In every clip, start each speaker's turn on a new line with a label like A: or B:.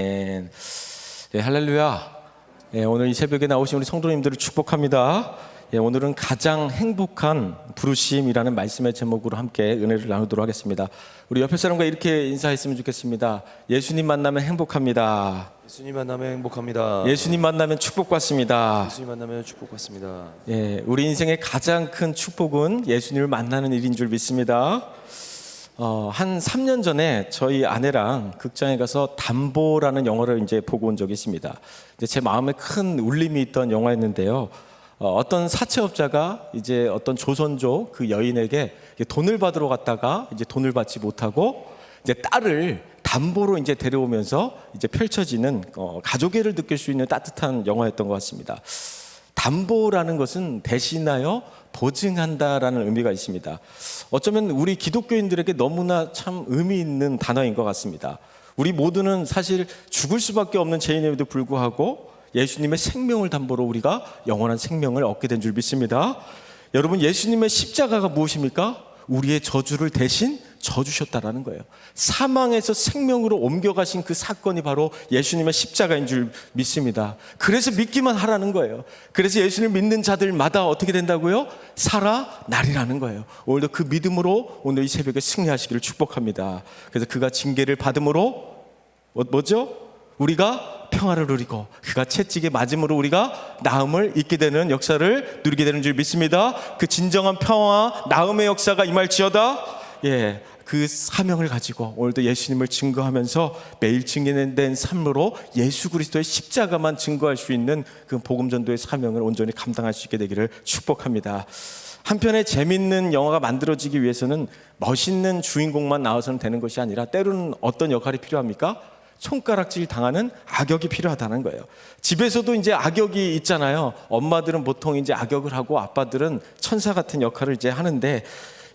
A: 예, 할렐루야. 오늘 이 새벽에 나오신 우리 성도님들을 축복합니다. 오늘은 가장 행복한 부르심이라는 말씀의 제목으로 함께 은혜를 나누도록 하겠습니다. 우리 옆에 사람과 이렇게 인사했으면 좋겠습니다. 예수님 만나면 행복합니다.
B: 예수님 만나면 행복합니다.
A: 예수님 만나면 축복받습니다.
B: 예수님 만나면 축복받습니다.
A: 우리 인생의 가장 큰 축복은 예수님을 만나는 일인 줄 믿습니다. 한 3년 전에 저희 아내랑 극장에 가서 담보라는 영화를 이제 보고 온 적이 있습니다. 제 마음에 큰 울림이 있던 영화였는데요. 어떤 사채업자가 이제 어떤 조선족 그 여인에게 돈을 받으러 갔다가 이제 돈을 받지 못하고 이제 딸을 담보로 이제 데려오면서 이제 펼쳐지는 가족애를 느낄 수 있는 따뜻한 영화였던 것 같습니다. 담보라는 것은 대신하여 보증한다라는 의미가 있습니다. 어쩌면 우리 기독교인들에게 너무나 참 의미 있는 단어인 것 같습니다. 우리 모두는 사실 죽을 수밖에 없는 죄인임에도 불구하고 예수님의 생명을 담보로 우리가 영원한 생명을 얻게 된 줄 믿습니다. 여러분, 예수님의 십자가가 무엇입니까? 우리의 저주를 대신 져주셨다라는 거예요. 사망에서 생명으로 옮겨가신 그 사건이 바로 예수님의 십자가인 줄 믿습니다. 그래서 믿기만 하라는 거예요. 그래서 예수님을 믿는 자들마다 어떻게 된다고요? 살아나리라는 거예요. 오늘도 그 믿음으로 오늘 이 새벽에 승리하시기를 축복합니다. 그래서 그가 징계를 받음으로 뭐죠? 우리가 평화를 누리고 그가 채찍에 맞음으로 우리가 나음을 잊게 되는 역사를 누리게 되는 줄 믿습니다. 그 진정한 평화, 나음의 역사가 임할지어다. 그 사명을 가지고 오늘도 예수님을 증거하면서 매일 증인된 삶으로 예수 그리스도의 십자가만 증거할 수 있는 그 복음전도의 사명을 온전히 감당할 수 있게 되기를 축복합니다. 한편의 재밌는 영화가 만들어지기 위해서는 멋있는 주인공만 나와서는 되는 것이 아니라 때로는 어떤 역할이 필요합니까? 손가락질 당하는 악역이 필요하다는 거예요. 집에서도 이제 악역이 있잖아요. 엄마들은 보통 이제 악역을 하고 아빠들은 천사 같은 역할을 이제 하는데,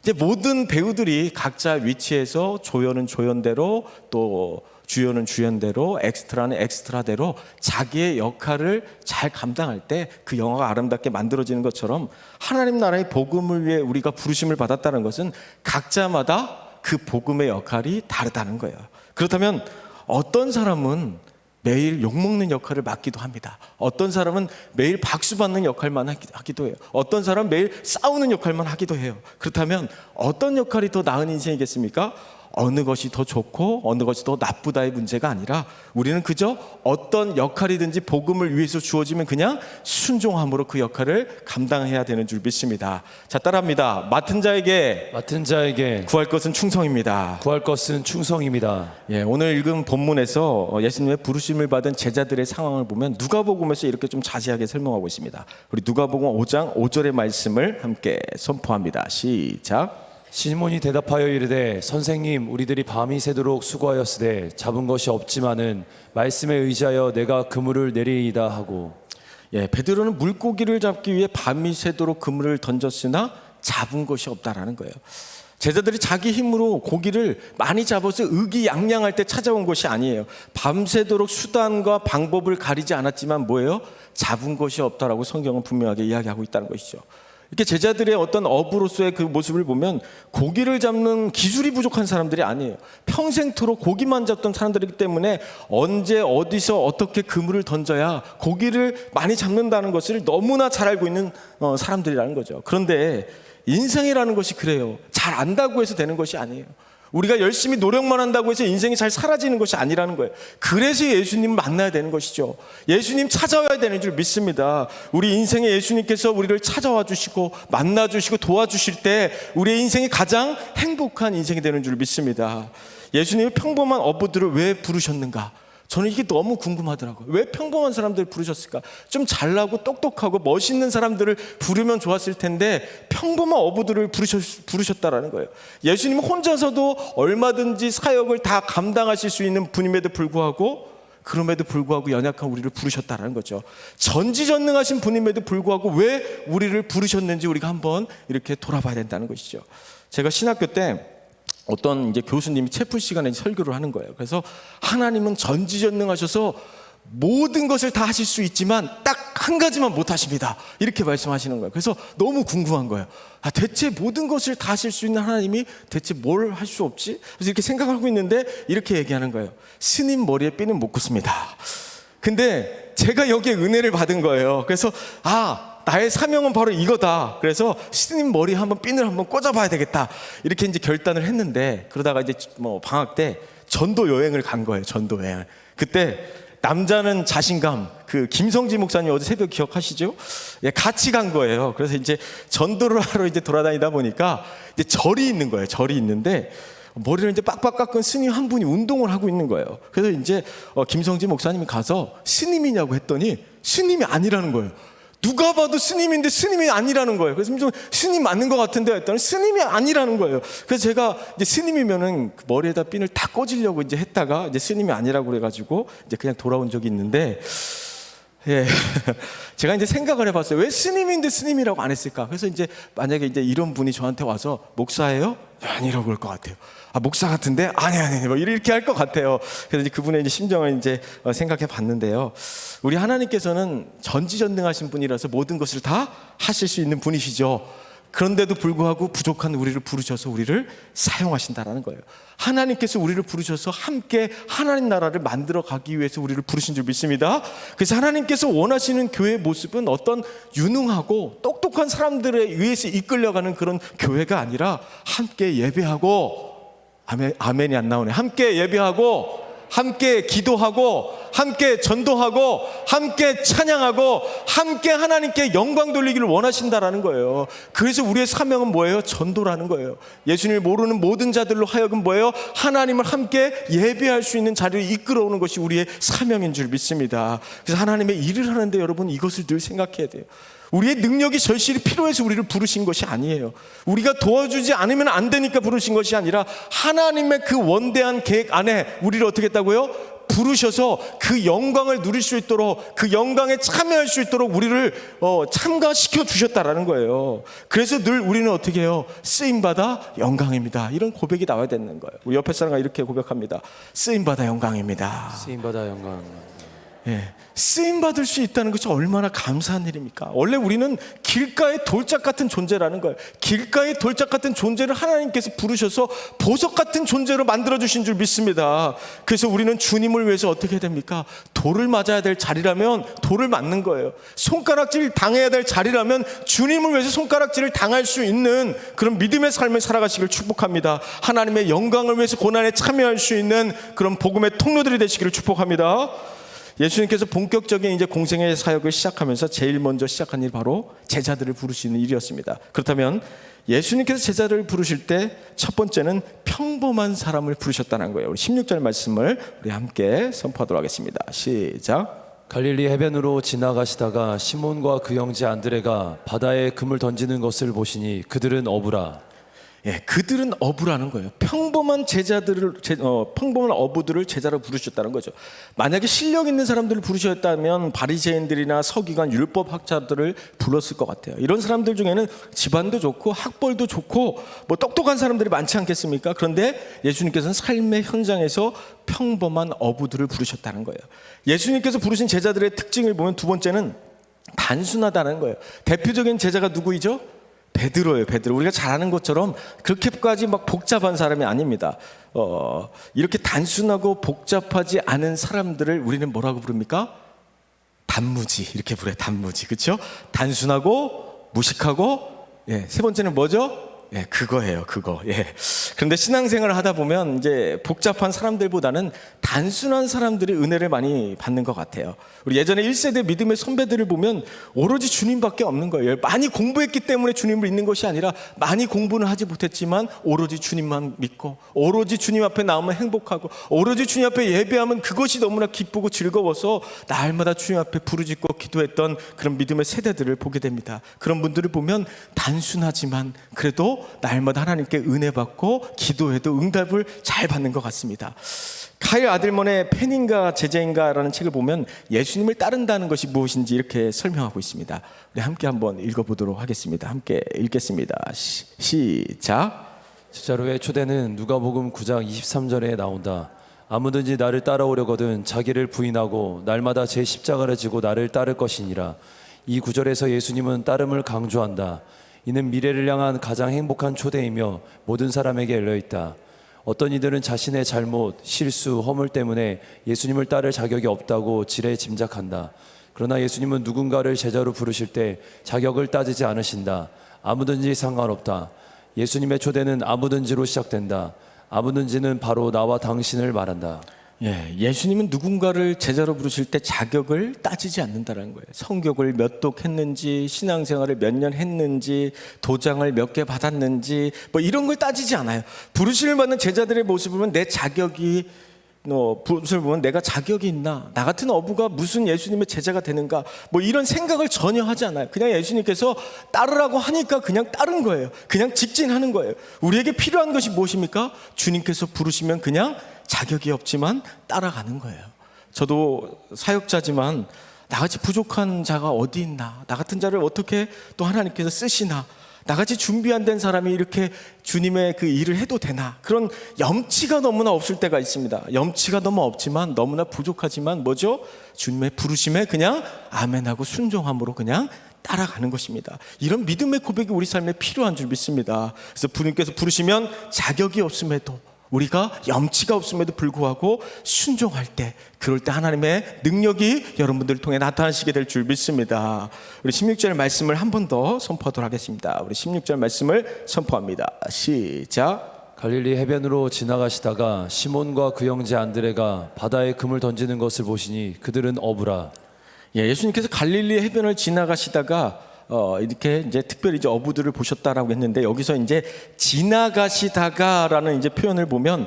A: 이제 모든 배우들이 각자 위치에서 조연은 조연대로, 또 주연은 주연대로, 엑스트라는 엑스트라대로 자기의 역할을 잘 감당할 때 그 영화가 아름답게 만들어지는 것처럼 하나님 나라의 복음을 위해 우리가 부르심을 받았다는 것은 각자마다 그 복음의 역할이 다르다는 거예요. 그렇다면 어떤 사람은 매일 욕먹는 역할을 맡기도 합니다. 어떤 사람은 매일 박수받는 역할만 하기도 해요. 어떤 사람은 매일 싸우는 역할만 하기도 해요. 그렇다면 어떤 역할이 더 나은 인생이겠습니까? 어느 것이 더 좋고 어느 것이 더 나쁘다의 문제가 아니라 우리는 그저 어떤 역할이든지 복음을 위해서 주어지면 그냥 순종함으로 그 역할을 감당해야 되는 줄 믿습니다. 자, 따라합니다. 맡은 자에게 구할 것은 충성입니다.
B: 구할 것은 충성입니다.
A: 오늘 읽은 본문에서 예수님의 부르심을 받은 제자들의 상황을 보면 누가복음에서 이렇게 좀 자세하게 설명하고 있습니다. 우리 누가복음 5장 5절의 말씀을 함께 선포합니다. 시작.
B: 시몬이 대답하여 이르되 선생님, 우리들이 밤이 새도록 수고하였으되 잡은 것이 없지만은 말씀에 의지하여 내가 그물을 내리이다 하고.
A: 베드로는 물고기를 잡기 위해 밤이 새도록 그물을 던졌으나 잡은 것이 없다라는 거예요. 제자들이 자기 힘으로 고기를 많이 잡아서 의기양양할 때 찾아온 것이 아니에요. 밤새도록 수단과 방법을 가리지 않았지만 뭐예요? 잡은 것이 없다라고 성경은 분명하게 이야기하고 있다는 것이죠. 이렇게 제자들의 어떤 어부로서의 그 모습을 보면 고기를 잡는 기술이 부족한 사람들이 아니에요. 평생토록 고기만 잡던 사람들이기 때문에 언제 어디서 어떻게 그물을 던져야 고기를 많이 잡는다는 것을 너무나 잘 알고 있는 사람들이라는 거죠. 그런데 인생이라는 것이 그래요. 잘 안다고 해서 되는 것이 아니에요. 우리가 열심히 노력만 한다고 해서 인생이 잘 사라지는 것이 아니라는 거예요. 그래서 예수님을 만나야 되는 것이죠. 예수님 찾아와야 되는 줄 믿습니다. 우리 인생에 예수님께서 우리를 찾아와 주시고 만나 주시고 도와주실 때 우리의 인생이 가장 행복한 인생이 되는 줄 믿습니다. 예수님이 평범한 어부들을 왜 부르셨는가? 저는 이게 너무 궁금하더라고요. 왜 평범한 사람들을 부르셨을까? 좀 잘나고 똑똑하고 멋있는 사람들을 부르면 좋았을 텐데 평범한 어부들을 부르셨다라는 거예요. 예수님은 혼자서도 얼마든지 사역을 다 감당하실 수 있는 분임에도 불구하고, 그럼에도 불구하고 연약한 우리를 부르셨다라는 거죠. 전지전능하신 분임에도 불구하고 왜 우리를 부르셨는지 우리가 한번 이렇게 돌아봐야 된다는 것이죠. 제가 신학교 때 어떤 이제 교수님이 체프 시간에 설교를 하는 거예요. 그래서 하나님은 전지전능하셔서 모든 것을 다 하실 수 있지만 딱 한 가지만 못 하십니다. 이렇게 말씀하시는 거예요. 그래서 너무 궁금한 거예요. 대체 모든 것을 다 하실 수 있는 하나님이 대체 뭘 할 수 없지? 그래서 이렇게 생각하고 있는데 이렇게 얘기하는 거예요. 스님 머리에 핀은 못 꽂습니다. 근데 제가 여기에 은혜를 받은 거예요. 그래서 나의 사명은 바로 이거다. 그래서 스님 머리에 한번 핀을 한번 꽂아봐야 되겠다. 이렇게 이제 결단을 했는데, 그러다가 이제 방학 때 전도 여행을 간 거예요. 전도 여행. 그때 남자는 자신감, 그 김성지 목사님 어제 새벽 기억하시죠? 예, 같이 간 거예요. 그래서 이제 전도를 하러 이제 돌아다니다 보니까 이제 절이 있는 거예요. 절이 있는데 머리를 이제 빡빡 깎은 스님 한 분이 운동을 하고 있는 거예요. 그래서 이제 김성지 목사님이 가서 스님이냐고 했더니 스님이 아니라는 거예요. 누가 봐도 스님인데 스님이 아니라는 거예요. 그래서 좀 스님 맞는 것 같은데 했더니 스님이 아니라는 거예요. 그래서 제가 이제 스님이면은 그 머리에다 핀을 다 꽂으려고 이제 했다가 이제 스님이 아니라고 그래가지고 이제 그냥 돌아온 적이 있는데, 예. 제가 이제 생각을 해봤어요. 왜 스님인데 스님이라고 안 했을까? 그래서 이제 만약에 이제 이런 분이 저한테 와서 목사예요? 아니라고 그럴 것 같아요. 목사 같은데? 아니. 뭐 이렇게 할 것 같아요. 그래서 이제 그분의 이제 심정을 이제 생각해 봤는데요. 우리 하나님께서는 전지전능하신 분이라서 모든 것을 다 하실 수 있는 분이시죠. 그런데도 불구하고 부족한 우리를 부르셔서 우리를 사용하신다라는 거예요. 하나님께서 우리를 부르셔서 함께 하나님 나라를 만들어 가기 위해서 우리를 부르신 줄 믿습니다. 그래서 하나님께서 원하시는 교회의 모습은 어떤 유능하고 똑똑한 사람들에 의해서 이끌려가는 그런 교회가 아니라 함께 예배하고, 아멘이 안 나오네. 함께 예배하고, 함께 기도하고, 함께 전도하고, 함께 찬양하고, 함께 하나님께 영광 돌리기를 원하신다라는 거예요. 그래서 우리의 사명은 뭐예요? 전도라는 거예요. 예수님을 모르는 모든 자들로 하여금 뭐예요? 하나님을 함께 예배할 수 있는 자리를 이끌어오는 것이 우리의 사명인 줄 믿습니다. 그래서 하나님의 일을 하는데 여러분 이것을 늘 생각해야 돼요. 우리의 능력이 절실히 필요해서 우리를 부르신 것이 아니에요. 우리가 도와주지 않으면 안 되니까 부르신 것이 아니라 하나님의 그 원대한 계획 안에 우리를 어떻게 했다고요? 부르셔서 그 영광을 누릴 수 있도록, 그 영광에 참여할 수 있도록 우리를 참가시켜 주셨다라는 거예요. 그래서 늘 우리는 어떻게 해요? 쓰임받아 영광입니다. 이런 고백이 나와야 되는 거예요. 우리 옆에 사람과 이렇게 고백합니다. 쓰임받아 영광입니다.
B: 쓰임받아 영광.
A: 예, 쓰임 받을 수 있다는 것이 얼마나 감사한 일입니까? 원래 우리는 길가의 돌짝 같은 존재라는 거예요. 길가의 돌짝 같은 존재를 하나님께서 부르셔서 보석 같은 존재로 만들어 주신 줄 믿습니다. 그래서 우리는 주님을 위해서 어떻게 해야 됩니까? 돌을 맞아야 될 자리라면 돌을 맞는 거예요. 손가락질 당해야 될 자리라면 주님을 위해서 손가락질을 당할 수 있는 그런 믿음의 삶을 살아가시길 축복합니다. 하나님의 영광을 위해서 고난에 참여할 수 있는 그런 복음의 통로들이 되시기를 축복합니다. 예수님께서 본격적인 이제 공생의 사역을 시작하면서 제일 먼저 시작한 일이 바로 제자들을 부르시는 일이었습니다. 그렇다면 예수님께서 제자들을 부르실 때 첫 번째는 평범한 사람을 부르셨다는 거예요. 우리 16절 말씀을 우리 함께 선포하도록 하겠습니다. 시작.
B: 갈릴리 해변으로 지나가시다가 시몬과 그 형제 안드레가 바다에 금을 던지는 것을 보시니 그들은 어부라.
A: 예, 그들은 어부라는 거예요. 평범한 평범한 어부들을 제자로 부르셨다는 거죠. 만약에 실력 있는 사람들을 부르셨다면 바리새인들이나 서기관, 율법학자들을 불렀을 것 같아요. 이런 사람들 중에는 집안도 좋고 학벌도 좋고 뭐 똑똑한 사람들이 많지 않겠습니까? 그런데 예수님께서는 삶의 현장에서 평범한 어부들을 부르셨다는 거예요. 예수님께서 부르신 제자들의 특징을 보면 두 번째는 단순하다는 거예요. 대표적인 제자가 누구이죠? 베드로예요. 베드로. 우리가 잘 아는 것처럼 그렇게까지 막 복잡한 사람이 아닙니다. 이렇게 단순하고 복잡하지 않은 사람들을 우리는 뭐라고 부릅니까? 단무지. 이렇게 부르요. 단무지. 그렇죠? 단순하고 무식하고, 예, 세 번째는 뭐죠? 예, 그거예요, 그거. 예. 그런데 신앙생활을 하다 보면 이제 복잡한 사람들보다는 단순한 사람들이 은혜를 많이 받는 것 같아요. 우리 예전에 1세대 믿음의 선배들을 보면 오로지 주님밖에 없는 거예요. 많이 공부했기 때문에 주님을 믿는 것이 아니라 많이 공부는 하지 못했지만 오로지 주님만 믿고 오로지 주님 앞에 나오면 행복하고 오로지 주님 앞에 예배하면 그것이 너무나 기쁘고 즐거워서 날마다 주님 앞에 부르짖고 기도했던 그런 믿음의 세대들을 보게 됩니다. 그런 분들을 보면 단순하지만 그래도 날마다 하나님께 은혜 받고 기도해도 응답을 잘 받는 것 같습니다. 카일 아들먼의 팬인가 제자인가라는 책을 보면 예수님을 따른다는 것이 무엇인지 이렇게 설명하고 있습니다. 우리 함께 한번 읽어보도록 하겠습니다. 함께 읽겠습니다. 시작.
B: 제자로의 초대는 누가복음 9장 23절에 나온다. 아무든지 나를 따라오려거든 자기를 부인하고 날마다 제 십자가를 지고 나를 따를 것이니라. 이 구절에서 예수님은 따름을 강조한다. 이는 미래를 향한 가장 행복한 초대이며 모든 사람에게 열려있다. 어떤 이들은 자신의 잘못, 실수, 허물 때문에 예수님을 따를 자격이 없다고 지레 짐작한다. 그러나 예수님은 누군가를 제자로 부르실 때 자격을 따지지 않으신다. 아무든지 상관없다. 예수님의 초대는 아무든지로 시작된다. 아무든지는 바로 나와 당신을 말한다.
A: 예수님은 누군가를 제자로 부르실 때 자격을 따지지 않는다는 거예요. 성경을 몇 독했는지, 신앙생활을 몇 년 했는지, 도장을 몇 개 받았는지, 뭐 이런 걸 따지지 않아요. 부르심을 받는 제자들의 모습을 보면 내 자격이 모습을 보면 내가 자격이 있나? 나 같은 어부가 무슨 예수님의 제자가 되는가? 뭐 이런 생각을 전혀 하지 않아요. 그냥 예수님께서 따르라고 하니까 그냥 따른 거예요. 그냥 직진하는 거예요. 우리에게 필요한 것이 무엇입니까? 주님께서 부르시면 그냥 자격이 없지만 따라가는 거예요. 저도 사역자지만 나같이 부족한 자가 어디 있나? 나 같은 자를 어떻게 또 하나님께서 쓰시나? 나같이 준비 안 된 사람이 이렇게 주님의 그 일을 해도 되나? 그런 염치가 너무나 없을 때가 있습니다. 염치가 너무 없지만 너무나 부족하지만 뭐죠? 주님의 부르심에 그냥 아멘하고 순종함으로 그냥 따라가는 것입니다. 이런 믿음의 고백이 우리 삶에 필요한 줄 믿습니다. 그래서 주님께서 부르시면 자격이 없음에도 우리가 염치가 없음에도 불구하고 순종할 때, 그럴 때 하나님의 능력이 여러분들을 통해 나타나시게 될 줄 믿습니다. 우리 16절 말씀을 한 번 더 선포하도록 하겠습니다. 우리 16절 말씀을 선포합니다. 시작.
B: 갈릴리 해변으로 지나가시다가 시몬과 그 형제 안드레가 바다에 금을 던지는 것을 보시니 그들은 어부라.
A: 예수님께서 갈릴리 해변을 지나가시다가 이렇게 이제 특별히 이제 어부들을 보셨다라고 했는데, 여기서 이제 지나가시다가라는 이제 표현을 보면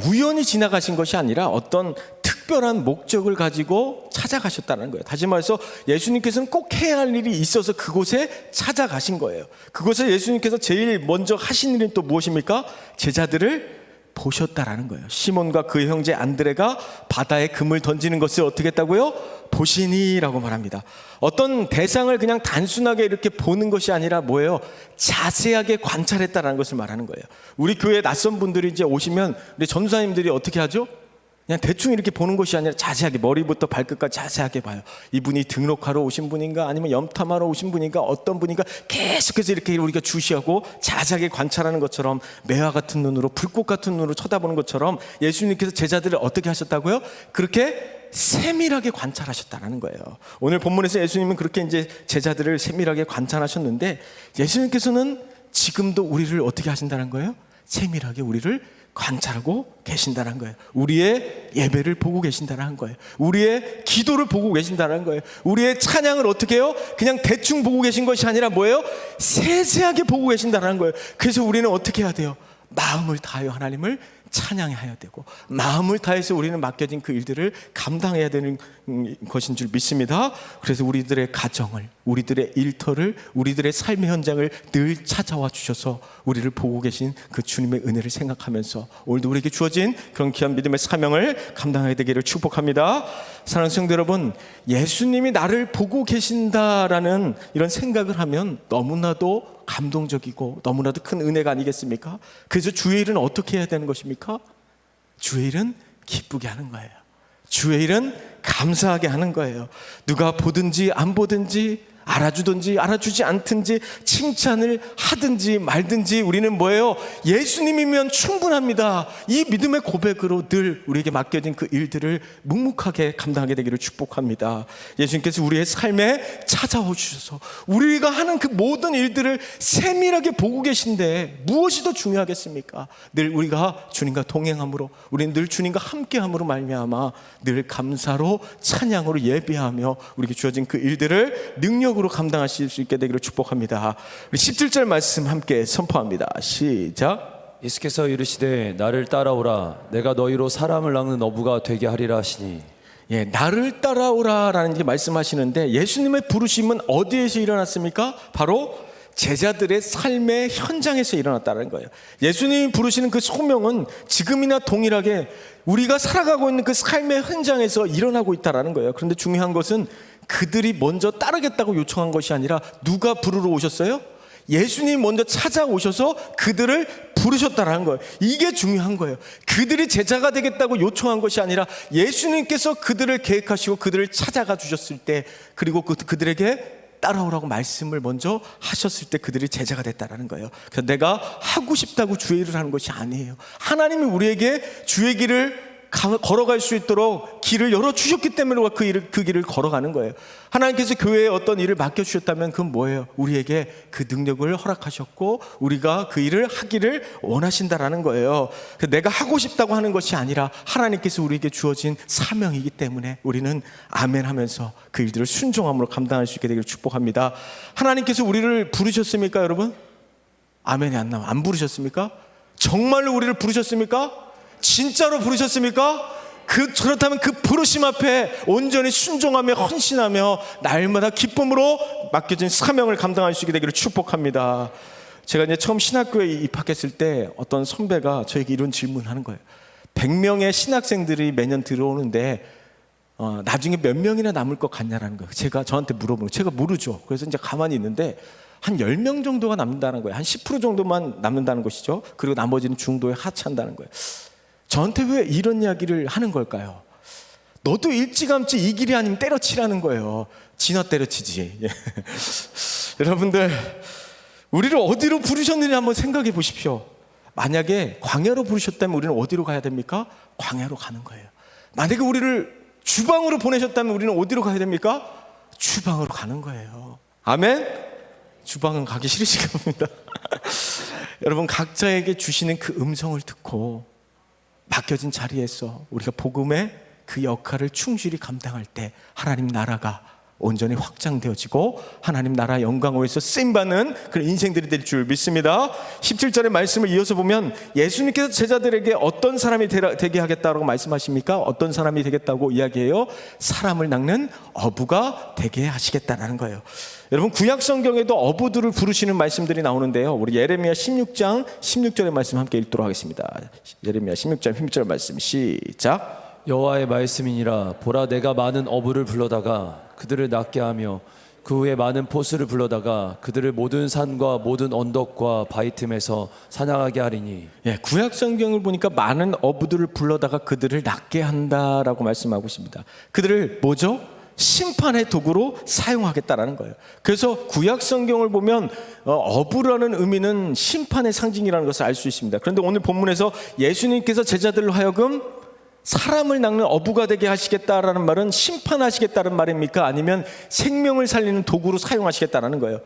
A: 우연히 지나가신 것이 아니라 어떤 특별한 목적을 가지고 찾아가셨다는 거예요. 다시 말해서 예수님께서는 꼭 해야 할 일이 있어서 그곳에 찾아가신 거예요. 그곳에 예수님께서 제일 먼저 하신 일은 또 무엇입니까? 제자들을 보셨다라는 거예요. 시몬과 그 형제 안드레가 바다에 금을 던지는 것을 어떻게 했다고요? 보시니라고 말합니다. 어떤 대상을 그냥 단순하게 이렇게 보는 것이 아니라 뭐예요? 자세하게 관찰했다라는 것을 말하는 거예요. 우리 교회 낯선 분들이 이제 오시면 우리 전도사님들이 어떻게 하죠? 그냥 대충 이렇게 보는 것이 아니라 자세하게, 머리부터 발끝까지 자세하게 봐요. 이분이 등록하러 오신 분인가, 아니면 염탐하러 오신 분인가, 어떤 분인가, 계속해서 이렇게 우리가 주시하고 자세하게 관찰하는 것처럼, 매화 같은 눈으로, 불꽃 같은 눈으로 쳐다보는 것처럼 예수님께서 제자들을 어떻게 하셨다고요? 그렇게 세밀하게 관찰하셨다는 거예요. 오늘 본문에서 예수님은 그렇게 이제 제자들을 세밀하게 관찰하셨는데, 예수님께서는 지금도 우리를 어떻게 하신다는 거예요? 세밀하게 우리를 관찰하고 계신다는 거예요. 우리의 예배를 보고 계신다는 거예요. 우리의 기도를 보고 계신다는 거예요. 우리의 찬양을 어떻게 해요? 그냥 대충 보고 계신 것이 아니라 뭐예요? 세세하게 보고 계신다는 거예요. 그래서 우리는 어떻게 해야 돼요? 마음을 다하여 하나님을 찬양해야 되고, 마음을 다해서 우리는 맡겨진 그 일들을 감당해야 되는 것인 줄 믿습니다. 그래서 우리들의 가정을, 우리들의 일터를, 우리들의 삶의 현장을 늘 찾아와 주셔서 우리를 보고 계신 그 주님의 은혜를 생각하면서 오늘도 우리에게 주어진 그런 귀한 믿음의 사명을 감당하게 되기를 축복합니다. 사랑하는 성도 여러분, 예수님이 나를 보고 계신다라는 이런 생각을 하면 너무나도 감동적이고 너무나도 큰 은혜가 아니겠습니까? 그래서 주의 일은 어떻게 해야 되는 것입니까? 주의 일은 기쁘게 하는 거예요. 주의 일은 감사하게 하는 거예요. 누가 보든지 안 보든지, 알아주든지 알아주지 않든지, 칭찬을 하든지 말든지 우리는 뭐예요? 예수님이면 충분합니다. 이 믿음의 고백으로 늘 우리에게 맡겨진 그 일들을 묵묵하게 감당하게 되기를 축복합니다. 예수님께서 우리의 삶에 찾아오 주셔서 우리가 하는 그 모든 일들을 세밀하게 보고 계신데 무엇이 더 중요하겠습니까? 늘 우리가 주님과 동행함으로, 우리는 늘 주님과 함께함으로 말미암아 늘 감사로, 찬양으로 예배하며 우리에게 주어진 그 일들을 능력으로 감당하실 수 있게 되기를 축복합니다. 우리 17절 말씀 함께 선포합니다. 시작.
B: 예수께서 이르시되 나를 따라오라. 내가 너희로 사람을 낚는 어부가 되게 하리라 하시니.
A: 나를 따라오라라는 게 말씀하시는데, 예수님의 부르심은 어디에서 일어났습니까? 바로 제자들의 삶의 현장에서 일어났다는 거예요. 예수님이 부르시는 그 소명은 지금이나 동일하게 우리가 살아가고 있는 그 삶의 현장에서 일어나고 있다는 거예요. 그런데 중요한 것은 그들이 먼저 따르겠다고 요청한 것이 아니라 누가 부르러 오셨어요? 예수님 먼저 찾아오셔서 그들을 부르셨다라는 거예요. 이게 중요한 거예요. 그들이 제자가 되겠다고 요청한 것이 아니라 예수님께서 그들을 계획하시고 그들을 찾아가 주셨을 때, 그리고 그들에게 따라오라고 말씀을 먼저 하셨을 때 그들이 제자가 됐다라는 거예요. 그래서 내가 하고 싶다고 주의 일을 하는 것이 아니에요. 하나님이 우리에게 주의 길을 걸어갈 수 있도록 길을 열어주셨기 때문에 그 길을 걸어가는 거예요. 하나님께서 교회에 어떤 일을 맡겨주셨다면 그건 뭐예요? 우리에게 그 능력을 허락하셨고 우리가 그 일을 하기를 원하신다라는 거예요. 내가 하고 싶다고 하는 것이 아니라 하나님께서 우리에게 주어진 사명이기 때문에 우리는 아멘 하면서 그 일들을 순종함으로 감당할 수 있게 되기를 축복합니다. 하나님께서 우리를 부르셨습니까, 여러분? 아멘이 안 나와. 안 부르셨습니까? 정말로 우리를 부르셨습니까? 진짜로 부르셨습니까? 그렇다면 그 부르심 앞에 온전히 순종하며 헌신하며 날마다 기쁨으로 맡겨진 사명을 감당할 수 있게 되기를 축복합니다. 제가 이제 처음 신학교에 입학했을 때 어떤 선배가 저에게 이런 질문을 하는 거예요. 100명의 신학생들이 매년 들어오는데 나중에 몇 명이나 남을 것 같냐라는 거예요. 제가 저한테 물어보는 거예요. 제가 모르죠. 그래서 이제 가만히 있는데 한 10명 정도가 남는다는 거예요. 한 10% 정도만 남는다는 것이죠. 그리고 나머지는 중도에 하차한다는 거예요. 저한테 왜 이런 이야기를 하는 걸까요? 너도 일찌감치 이 길이 아니면 때려치라는 거예요. 진화 때려치지. 여러분들, 우리를 어디로 부르셨느냐 한번 생각해 보십시오. 만약에 광야로 부르셨다면 우리는 어디로 가야 됩니까? 광야로 가는 거예요. 만약에 우리를 주방으로 보내셨다면 우리는 어디로 가야 됩니까? 주방으로 가는 거예요. 아멘? 주방은 가기 싫으신가 봅니다. 여러분, 각자에게 주시는 그 음성을 듣고 맡겨진 자리에서 우리가 복음의 그 역할을 충실히 감당할 때 하나님 나라가 온전히 확장되어지고 하나님 나라 영광을 위해서 쓰임받는 그런 인생들이 될 줄 믿습니다. 17절의 말씀을 이어서 보면 예수님께서 제자들에게 어떤 사람이 되게 하겠다고 말씀하십니까? 어떤 사람이 되겠다고 이야기해요? 사람을 낚는 어부가 되게 하시겠다라는 거예요. 여러분, 구약 성경에도 어부들을 부르시는 말씀들이 나오는데요. 우리 예레미야 16장 16절의 말씀 함께 읽도록 하겠습니다. 예레미야 16장 16절 말씀 시작.
B: 여호와의 말씀이니라. 보라, 내가 많은 어부를 불러다가 그들을 낫게 하며 그 후에 많은 포수를 불러다가 그들을 모든 산과 모든 언덕과 바위 틈에서 사냥하게 하리니.
A: 예, 구약 성경을 보니까 많은 어부들을 불러다가 그들을 낫게 한다라고 말씀하고 있습니다. 그들을 뭐죠? 심판의 도구로 사용하겠다라는 거예요. 그래서 구약 성경을 보면 어부라는 의미는 심판의 상징이라는 것을 알 수 있습니다. 그런데 오늘 본문에서 예수님께서 제자들로 하여금 사람을 낚는 어부가 되게 하시겠다라는 말은 심판하시겠다는 말입니까? 아니면 생명을 살리는 도구로 사용하시겠다라는 거예요.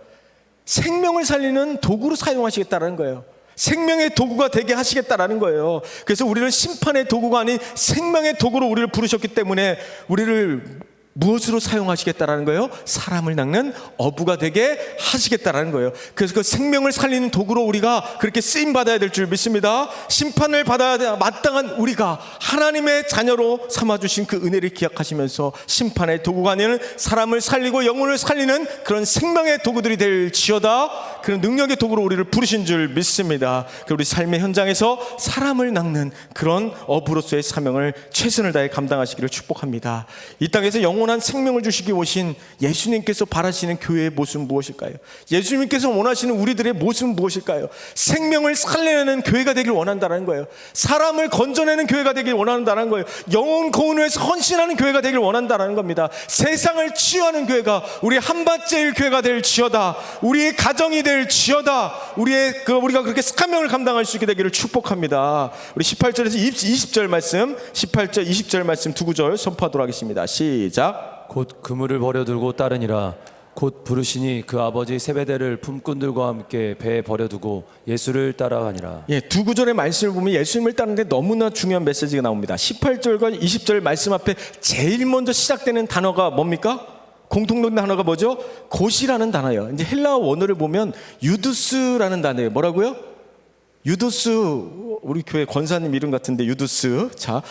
A: 생명을 살리는 도구로 사용하시겠다라는 거예요. 생명의 도구가 되게 하시겠다라는 거예요. 그래서 우리는 심판의 도구가 아닌 생명의 도구로 우리를 부르셨기 때문에 우리를 무엇으로 사용하시겠다라는 거예요? 사람을 낚는 어부가 되게 하시겠다라는 거예요. 그래서 그 생명을 살리는 도구로 우리가 그렇게 쓰임 받아야 될 줄 믿습니다. 심판을 받아야 돼 마땅한 우리가 하나님의 자녀로 삼아주신 그 은혜를 기억하시면서 심판의 도구가 아니는 사람을 살리고 영혼을 살리는 그런 생명의 도구들이 될지어다. 그런 능력의 도구로 우리를 부르신 줄 믿습니다. 우리 삶의 현장에서 사람을 낚는 그런 어부로서의 사명을 최선을 다해 감당하시기를 축복합니다. 이 땅에서 영원한 생명을 주시기 오신 예수님께서 바라시는 교회의 모습은 무엇일까요? 예수님께서 원하시는 우리들의 모습은 무엇일까요? 생명을 살려내는 교회가 되길 원한다는 거예요. 사람을 건져내는 교회가 되길 원한다는 거예요. 영혼 구원을 위해서 헌신하는 교회가 되길 원한다는 겁니다. 세상을 치유하는 교회가 우리 한밭제일 교회가 될지어다. 우리의 가정이 될지어다. 우리가 그렇게 사명을 감당할 수 있게 되기를 축복합니다. 우리 18절에서 20절 말씀, 18절 20절 말씀 두 구절 선포하도록 하겠습니다. 시작.
B: 곧 그물을 버려두고 따르니라. 곧 부르시니 그 아버지 세베대를 품꾼들과 함께 배에 버려두고 예수를 따라가니라.
A: 예, 두 구절의 말씀을 보면 예수님을 따르는데 너무나 중요한 메시지가 나옵니다. 18절과 20절 말씀 앞에 제일 먼저 시작되는 단어가 뭡니까? 공통된 단어가 뭐죠? 곧이라는 단어예요. 이제 헬라어 원어를 보면 유두스라는 단어예요. 뭐라고요? 유두스. 우리 교회 권사님 이름 같은데 유두스. 자,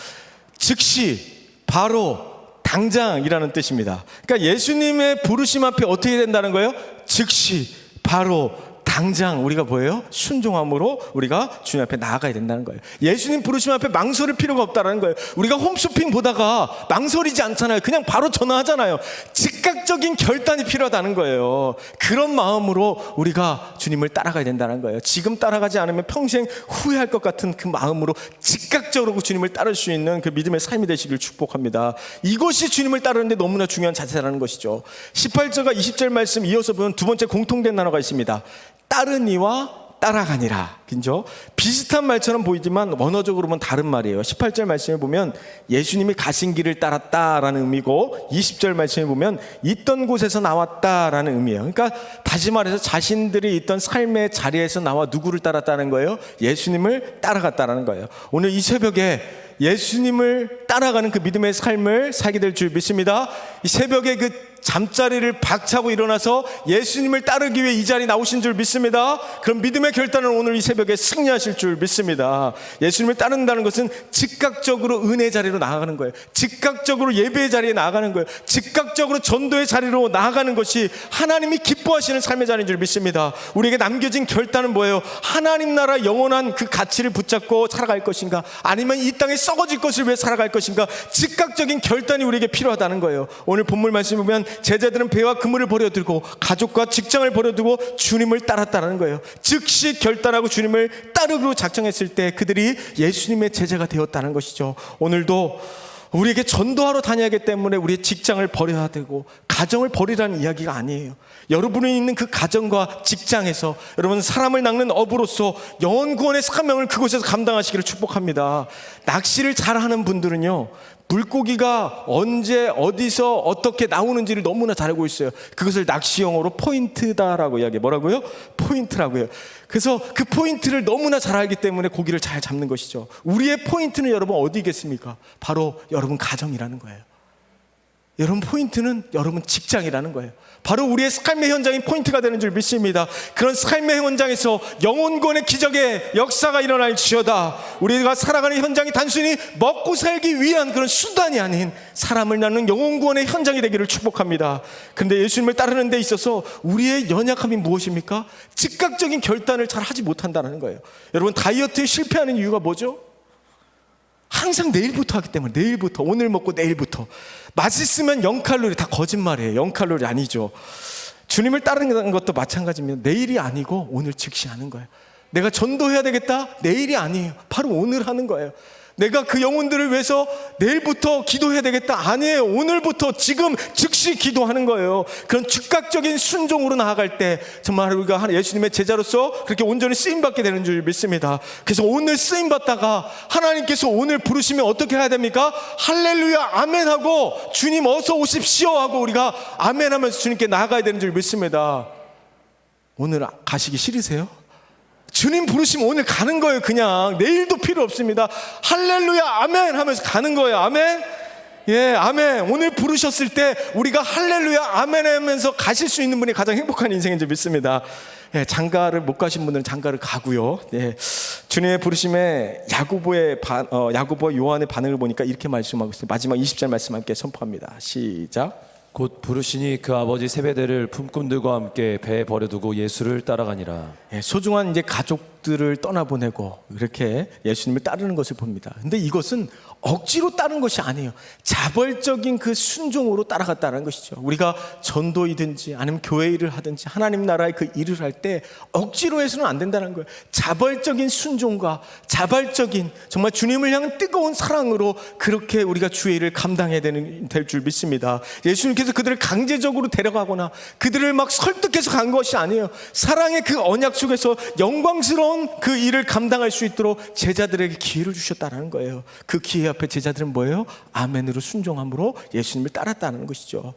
A: 즉시, 바로, 당장이라는 뜻입니다. 그러니까 예수님의 부르심 앞에 어떻게 된다는 거예요? 즉시, 바로, 당장 우리가 뭐예요? 순종함으로 우리가 주님 앞에 나아가야 된다는 거예요. 예수님 부르심 앞에 망설일 필요가 없다는 거예요. 우리가 홈쇼핑 보다가 망설이지 않잖아요. 그냥 바로 전화하잖아요. 즉각적인 결단이 필요하다는 거예요. 그런 마음으로 우리가 주님을 따라가야 된다는 거예요. 지금 따라가지 않으면 평생 후회할 것 같은 그 마음으로 즉각적으로 주님을 따를 수 있는 그 믿음의 삶이 되시길 축복합니다. 이것이 주님을 따르는데 너무나 중요한 자세라는 것이죠. 18절과 20절 말씀 이어서 보면 두 번째 공통된 단어가 있습니다. 따르니와 따라가니라. 그죠? 비슷한 말처럼 보이지만 원어적으로 보면 다른 말이에요. 18절 말씀에 보면 예수님이 가신 길을 따랐다라는 의미고 20절 말씀에 보면 있던 곳에서 나왔다라는 의미예요. 그러니까 다시 말해서 자신들이 있던 삶의 자리에서 나와 누구를 따랐다는 거예요? 예수님을 따라갔다는 거예요. 오늘 이 새벽에 예수님을 따라가는 그 믿음의 삶을 살게 될 줄 믿습니다. 이 새벽에 그 잠자리를 박차고 일어나서 예수님을 따르기 위해 이 자리에 나오신 줄 믿습니다. 그럼 믿음의 결단을 오늘 이 새벽에 승리하실 줄 믿습니다. 예수님을 따른다는 것은 즉각적으로 은혜 자리로 나아가는 거예요. 즉각적으로 예배의 자리에 나아가는 거예요. 즉각적으로 전도의 자리로 나아가는 것이 하나님이 기뻐하시는 삶의 자리인 줄 믿습니다. 우리에게 남겨진 결단은 뭐예요? 하나님 나라 영원한 그 가치를 붙잡고 살아갈 것인가, 아니면 이 땅에 썩어질 것을 위해 살아갈 것인가, 즉각적인 결단이 우리에게 필요하다는 거예요. 오늘 본문 말씀을 보면 제자들은 배와 그물을 버려두고 가족과 직장을 버려두고 주님을 따랐다는 거예요. 즉시 결단하고 주님을 따르기로 작정했을 때 그들이 예수님의 제자가 되었다는 것이죠. 오늘도 우리에게 전도하러 다녀야하기 때문에 우리의 직장을 버려야 되고 가정을 버리라는 이야기가 아니에요. 여러분이 있는 그 가정과 직장에서 여러분 사람을 낚는 어부로서 영혼 구원의 사명을 그곳에서 감당하시기를 축복합니다. 낚시를 잘하는 분들은요, 물고기가 언제 어디서 어떻게 나오는지를 너무나 잘 알고 있어요. 그것을 낚시 용어로 포인트다라고 이야기해요. 뭐라고요? 포인트라고요. 그래서 그 포인트를 너무나 잘 알기 때문에 고기를 잘 잡는 것이죠. 우리의 포인트는 여러분 어디겠습니까? 바로 여러분 가정이라는 거예요. 여러분 포인트는 여러분 직장이라는 거예요. 바로 우리의 삶의 현장이 포인트가 되는 줄 믿습니다. 그런 삶의 현장에서 영혼권의 기적의 역사가 일어날지어다. 우리가 살아가는 현장이 단순히 먹고 살기 위한 그런 수단이 아닌 사람을 낳는 영혼권의 현장이 되기를 축복합니다. 그런데 예수님을 따르는 데 있어서 우리의 연약함이 무엇입니까? 즉각적인 결단을 잘 하지 못한다는 거예요. 여러분 다이어트에 실패하는 이유가 뭐죠? 항상 내일부터 하기 때문에, 내일부터, 오늘 먹고 내일부터. 맛있으면 0칼로리, 다 거짓말이에요. 0칼로리 아니죠. 주님을 따르는 것도 마찬가지입니다. 내일이 아니고 오늘 즉시 하는 거예요. 내가 전도해야 되겠다? 내일이 아니에요. 바로 오늘 하는 거예요. 내가 그 영혼들을 위해서 내일부터 기도해야 되겠다? 아니에요. 오늘부터 지금 즉시 기도하는 거예요. 그런 즉각적인 순종으로 나아갈 때 정말 우리가 예수님의 제자로서 그렇게 온전히 쓰임받게 되는 줄 믿습니다. 그래서 오늘 쓰임받다가 하나님께서 오늘 부르시면 어떻게 해야 됩니까? 할렐루야 아멘 하고 주님 어서 오십시오 하고 우리가 아멘 하면서 주님께 나아가야 되는 줄 믿습니다. 오늘 가시기 싫으세요? 주님 부르시면 오늘 가는 거예요. 그냥 내일도 필요 없습니다. 할렐루야 아멘 하면서 가는 거예요. 아멘. 예, 아멘. 오늘 부르셨을 때 우리가 할렐루야 아멘 하면서 가실 수 있는 분이 가장 행복한 인생인 줄 믿습니다. 예, 장가를 못 가신 분들은 장가를 가고요. 예, 주님의 부르심에 야고보와 요한의 반응을 보니까 이렇게 말씀하고 있어요. 마지막 20절 말씀 함께 선포합니다. 시작.
B: 곧 부르시니 그 아버지 세베대를 품꾼들과 함께 배에 버려두고 예수를 따라가니라.
A: 예, 소중한 이제 가족들을 떠나보내고 이렇게 예수님을 따르는 것을 봅니다. 근데 이것은 억지로 따른 것이 아니에요. 자발적인 그 순종으로 따라갔다는 것이죠. 우리가 전도이든지 아니면 교회 일을 하든지 하나님 나라의 그 일을 할 때 억지로 해서는 안 된다는 거예요. 자발적인 순종과 자발적인 정말 주님을 향한 뜨거운 사랑으로 그렇게 우리가 주의 일을 감당해야 될 줄 믿습니다. 예수님께서 그들을 강제적으로 데려가거나 그들을 막 설득해서 간 것이 아니에요. 사랑의 그 언약 속에서 영광스러운 그 일을 감당할 수 있도록 제자들에게 기회를 주셨다는 거예요. 그 기회 앞에 제자들은 뭐예요? 아멘으로 순종함으로 예수님을 따랐다는 것이죠.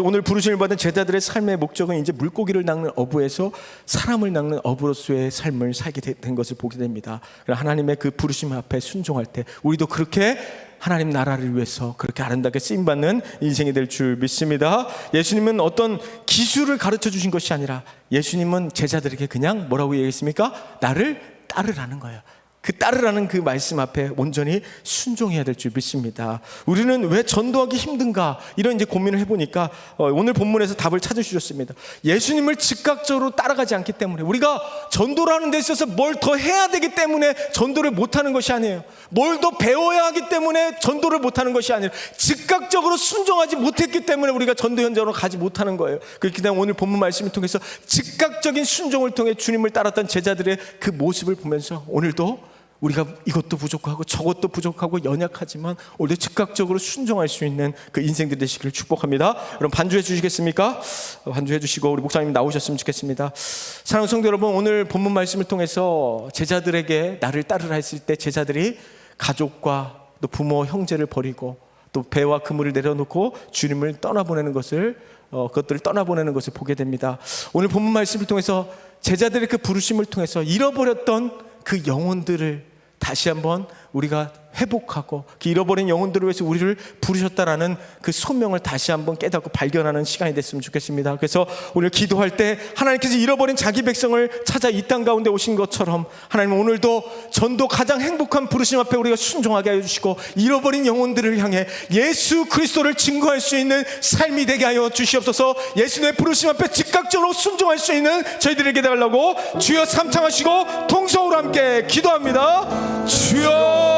A: 오늘 부르심을 받은 제자들의 삶의 목적은 이제 물고기를 낚는 어부에서 사람을 낚는 어부로서의 삶을 살게 된 것을 보게 됩니다. 하나님의 그 부르심 앞에 순종할 때 우리도 그렇게 하나님 나라를 위해서 그렇게 아름답게 쓰임받는 인생이 될 줄 믿습니다. 예수님은 어떤 기술을 가르쳐 주신 것이 아니라 예수님은 제자들에게 그냥 뭐라고 얘기했습니까? 나를 따르라는 거예요. 그 따르라는 그 말씀 앞에 온전히 순종해야 될 줄 믿습니다. 우리는 왜 전도하기 힘든가 이런 이제 고민을 해보니까 오늘 본문에서 답을 찾으셨습니다. 예수님을 즉각적으로 따라가지 않기 때문에, 우리가 전도를 하는 데 있어서 뭘 더 해야 되기 때문에 전도를 못하는 것이 아니에요. 뭘 더 배워야 하기 때문에 전도를 못하는 것이 아니에요. 즉각적으로 순종하지 못했기 때문에 우리가 전도 현장으로 가지 못하는 거예요. 그렇기 때문에 오늘 본문 말씀을 통해서 즉각적인 순종을 통해 주님을 따랐던 제자들의 그 모습을 보면서 오늘도 우리가 이것도 부족하고 저것도 부족하고 연약하지만 오늘 즉각적으로 순종할 수 있는 그 인생들 되시기를 축복합니다. 여러분 반주해 주시겠습니까? 반주해 주시고 우리 목사님 나오셨으면 좋겠습니다. 사랑하는 성도 여러분, 오늘 본문 말씀을 통해서 제자들에게 나를 따르라 했을 때 제자들이 가족과 또 부모 형제를 버리고 또 배와 그물을 내려놓고 주님을 떠나보내는 것을 그것들을 떠나보내는 것을 보게 됩니다. 오늘 본문 말씀을 통해서 제자들의 그 부르심을 통해서 잃어버렸던 그 영혼들을 다시 한번 우리가 회복하고 그 잃어버린 영혼들을 위해서 우리를 부르셨다라는 그 소명을 다시 한번 깨닫고 발견하는 시간이 됐으면 좋겠습니다. 그래서 오늘 기도할 때 하나님께서 잃어버린 자기 백성을 찾아 이 땅 가운데 오신 것처럼 하나님은 오늘도 전도 가장 행복한 부르심 앞에 우리가 순종하게 해주시고 잃어버린 영혼들을 향해 예수 그리스도를 증거할 수 있는 삶이 되게 하여 주시옵소서. 예수님의 부르심 앞에 즉각적으로 순종할 수 있는 저희들에게 달라고 주여 삼창하시고 통성으로 함께 기도합니다. 주여